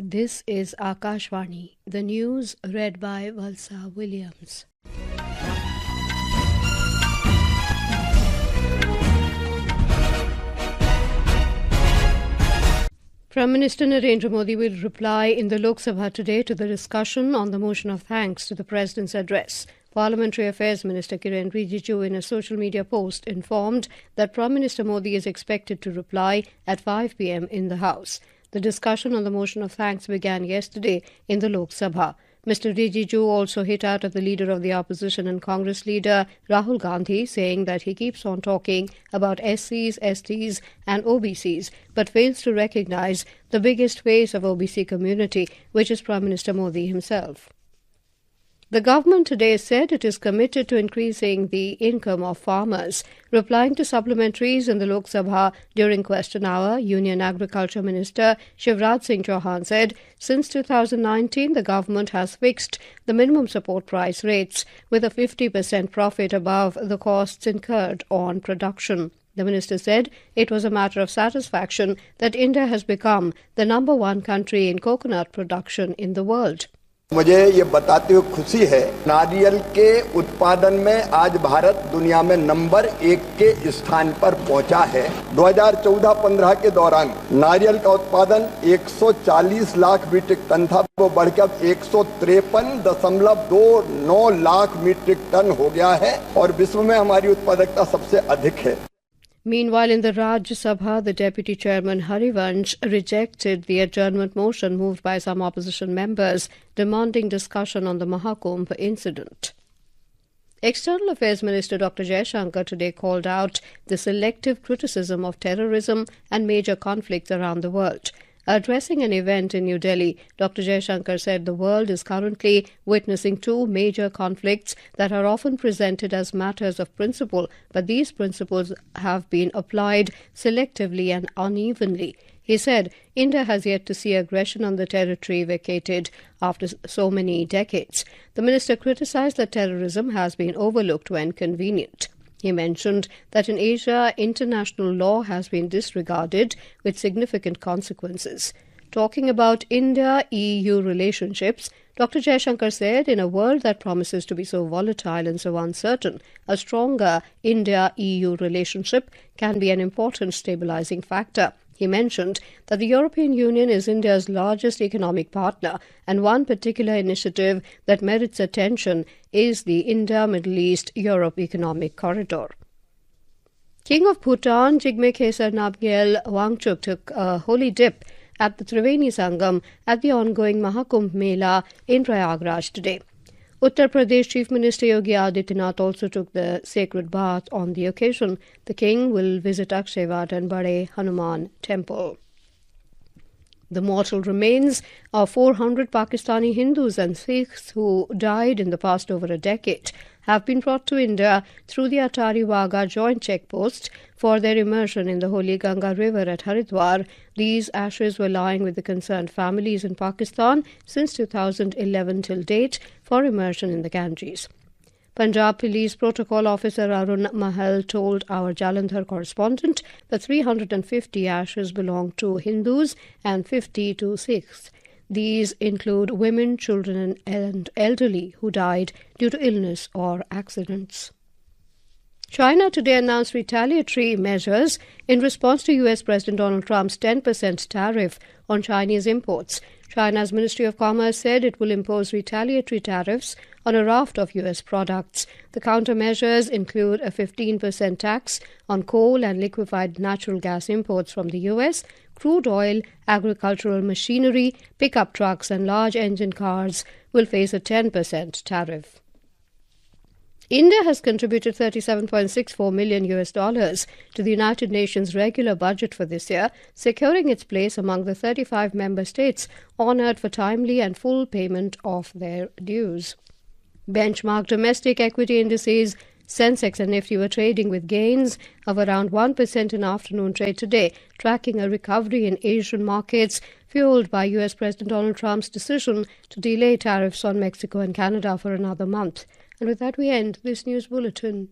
This is Akashvani, the news read by Valsa Williams. Prime Minister Narendra Modi will reply in the Lok Sabha today to the discussion on the motion of thanks to the President's address. Parliamentary Affairs Minister Kiren Rijiju in a social media post informed that Prime Minister Modi is expected to reply at 5 p.m. in the House. The discussion on the motion of thanks began yesterday in the Lok Sabha. Mr. Rijiju also hit out at the leader of the opposition and Congress leader Rahul Gandhi, saying that he keeps on talking about SCs, STs and OBCs, but fails to recognise the biggest face of OBC community, which is Prime Minister Modi himself. The government today said it is committed to increasing the income of farmers. Replying to supplementaries in the Lok Sabha during question hour, Union Agriculture Minister Shivraj Singh Chauhan said, since 2019, the government has fixed the minimum support price rates with a 50% profit above the costs incurred on production. The minister said it was a matter of satisfaction that India has become the number one country in coconut production in the world. मुझे ये बताते हुए खुशी है, नारियल के उत्पादन में आज भारत दुनिया में नंबर 1 के स्थान पर पहुंचा है। 2014-15 के दौरान नारियल का उत्पादन 140 लाख मीट्रिक टन था, वो बढ़कर 153.29 लाख मीट्रिक टन हो गया है और विश्व में हमारी उत्पादकता सबसे अधिक है। Meanwhile, in the Rajya Sabha, the Deputy Chairman Harivansh rejected the adjournment motion moved by some opposition members demanding discussion on the Mahakumbh incident. External Affairs Minister Dr. Jaishankar today called out the selective criticism of terrorism and major conflicts around the world. Addressing an event in New Delhi, Dr. Jaishankar said the world is currently witnessing two major conflicts that are often presented as matters of principle, but these principles have been applied selectively and unevenly. He said India has yet to see aggression on the territory vacated after so many decades. The minister criticized that terrorism has been overlooked when convenient. He mentioned that in Asia, international law has been disregarded with significant consequences. Talking about India-EU relationships, Dr. Jaishankar said in a world that promises to be so volatile and so uncertain, a stronger India-EU relationship can be an important stabilizing factor. He mentioned that the European Union is India's largest economic partner, and one particular initiative that merits attention is the India-Middle East-Europe Economic Corridor. King of Bhutan, Jigme Khesar Namgyel Wangchuk took a holy dip at the Triveni Sangam at the ongoing Mahakumbh Mela in Prayagraj today. Uttar Pradesh Chief Minister Yogi Adityanath also took the sacred bath on the occasion. The king will visit Akshavat and Bade Hanuman temple. The mortal remains of 400 Pakistani Hindus and Sikhs who died in the past over a decade have been brought to India through the Atari Wagah joint checkpost for their immersion in the holy Ganga river at Haridwar. These ashes were lying with the concerned families in Pakistan since 2011 till date for immersion in the Ganges. Punjab Police Protocol Officer Arun Mahal told our Jalandhar correspondent that 350 ashes belong to Hindus and 50 to Sikhs. These include women, children and elderly who died due to illness or accidents. China today announced retaliatory measures in response to U.S. President Donald Trump's 10% tariff on Chinese imports. China's Ministry of Commerce said it will impose retaliatory tariffs on a raft of U.S. products. The countermeasures include a 15% tax on coal and liquefied natural gas imports from the U.S., crude oil, agricultural machinery, pickup trucks and large engine cars will face a 10% tariff. India has contributed $37.64 million to the United Nations regular budget for this year, securing its place among the 35 member states honoured for timely and full payment of their dues. Benchmark domestic equity indices Sensex and Nifty were trading with gains of around 1% in afternoon trade today, tracking a recovery in Asian markets fueled by US President Donald Trump's decision to delay tariffs on Mexico and Canada for another month. And with that we end this news bulletin.